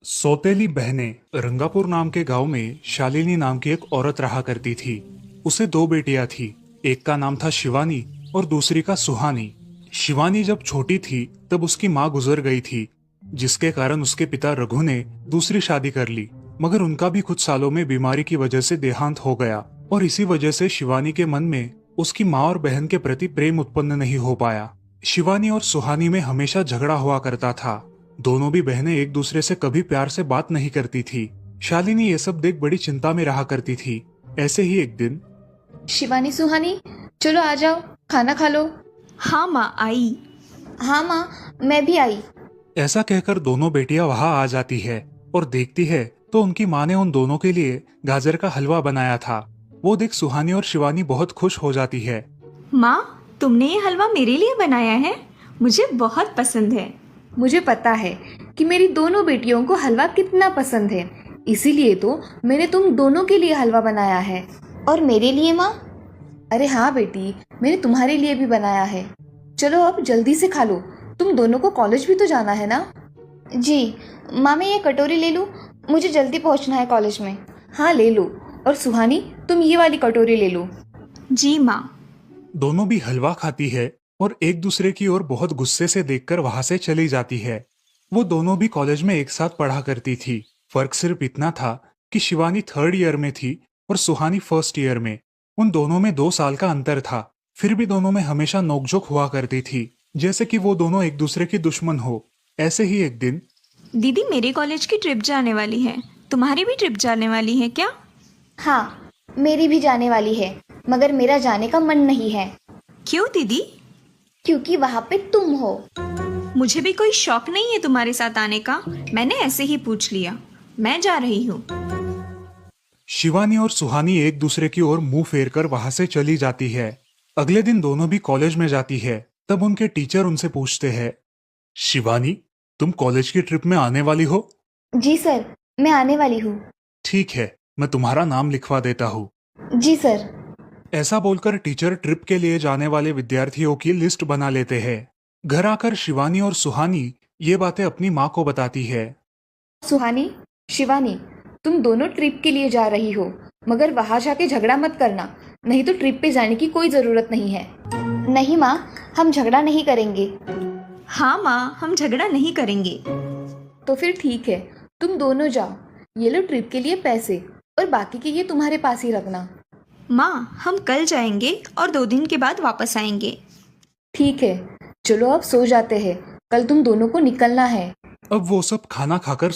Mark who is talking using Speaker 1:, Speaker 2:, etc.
Speaker 1: सौतेली बहनें रंगापुर नाम के गांव में शालिनी नाम की एक औरत रहा करती थी। उसे दो बेटियां थी। एक का नाम था शिवानी और दूसरी का सुहानी। शिवानी जब छोटी थी तब उसकी माँ गुजर गई थी, जिसके कारण उसके पिता रघु ने दूसरी शादी कर ली। मगर उनका भी कुछ सालों में बीमारी की वजह से देहांत हो गया और इसी वजह से शिवानी के मन में उसकी माँ और बहन के प्रति प्रेम उत्पन्न नहीं हो पाया। शिवानी और सुहानी में हमेशा झगड़ा हुआ करता था। दोनों भी बहनें एक दूसरे से कभी प्यार से बात नहीं करती थी। शालिनी ये सब देख बड़ी चिंता में रहा करती थी। ऐसे ही एक दिन
Speaker 2: शिवानी सुहानी, चलो आ जाओ, खाना खा लो।
Speaker 3: हाँ माँ, आई।
Speaker 2: हाँ माँ, मैं भी आई।
Speaker 1: ऐसा कहकर दोनों बेटियां वहां आ जाती है और देखती है तो उनकी माँ ने उन दोनों के लिए गाजर का हलवा बनाया था। वो देख सुहानी और शिवानी बहुत खुश हो जाती है।
Speaker 3: माँ, तुमने ये हलवा मेरे लिए बनाया है? मुझे बहुत पसंद है।
Speaker 2: मुझे पता है कि मेरी दोनों बेटियों को हलवा कितना पसंद है, इसीलिए तो मैंने तुम दोनों के लिए हलवा बनाया है। और मेरे लिए माँ? अरे हाँ बेटी, मैंने तुम्हारे लिए भी बनाया है। चलो अब जल्दी से खा लो, तुम दोनों को कॉलेज भी तो जाना है ना। जी माँ, मैं ये कटोरी ले लूँ? मुझे जल्दी पहुँचना है कॉलेज में। हाँ ले लो। और सुहानी, तुम ये वाली कटोरी ले लो।
Speaker 3: जी माँ।
Speaker 1: दोनों भी हलवा खाती है और एक दूसरे की ओर बहुत गुस्से से देखकर वहां से चली जाती है। वो दोनों भी कॉलेज में एक साथ पढ़ा करती थी। फर्क सिर्फ इतना था कि शिवानी 3rd ईयर में थी और सुहानी 1st ईयर में। उन दोनों में 2 साल का अंतर था। फिर भी दोनों में हमेशा नोकझोंक हुआ करती थी, जैसे कि वो दोनों एक दूसरे की दुश्मन हो। ऐसे ही एक दिन
Speaker 3: दीदी, मेरे कॉलेज की ट्रिप जाने वाली है। तुम्हारी भी ट्रिप जाने वाली है क्या?
Speaker 2: हाँ, मेरी भी जाने वाली है, मगर मेरा जाने का मन नहीं है।
Speaker 3: क्यों दीदी?
Speaker 2: क्योंकि वहाँ पे तुम हो।
Speaker 3: मुझे भी कोई शौक नहीं है तुम्हारे साथ आने का। मैंने ऐसे ही पूछ लिया। मैं जा रही हूँ।
Speaker 1: शिवानी और सुहानी एक दूसरे की ओर मुंह फेरकर वहां से चली जाती है। अगले दिन दोनों भी कॉलेज में जाती है। तब उनके टीचर उनसे पूछते हैं, शिवानी, तुम कॉलेज की ट्रिप में आने वाली हो?
Speaker 2: जी सर, मैं आने वाली हूँ।
Speaker 1: ठीक है, मैं तुम्हारा नाम लिखवा देता हूँ।
Speaker 2: जी सर।
Speaker 1: ऐसा बोलकर टीचर ट्रिप के लिए जाने वाले विद्यार्थियों की लिस्ट बना लेते हैं। घर आकर शिवानी और सुहानी ये बातें अपनी माँ को बताती है।
Speaker 2: सुहानी, शिवानी, तुम दोनों ट्रिप के लिए जा रही हो, मगर वहां जाके झगड़ा मत करना, नहीं तो ट्रिप पे जाने की कोई ज़रूरत नहीं है। नहीं माँ, हम झगड़ा नहीं करेंगे।
Speaker 3: हाँ माँ, हम झगड़ा नहीं करेंगे।
Speaker 2: तो फिर ठीक है, तुम दोनों जाओ। ये लो ट्रिप के लिए पैसे, और बाकी के ये तुम्हारे पास ही रखना।
Speaker 3: माँ, हम कल जाएंगे और 2 दिन के बाद वापस आएंगे।
Speaker 2: ठीक है, चलो अब सो जाते हैं, कल तुम दोनों को निकलना है।
Speaker 1: अब वो सब खाना खाकर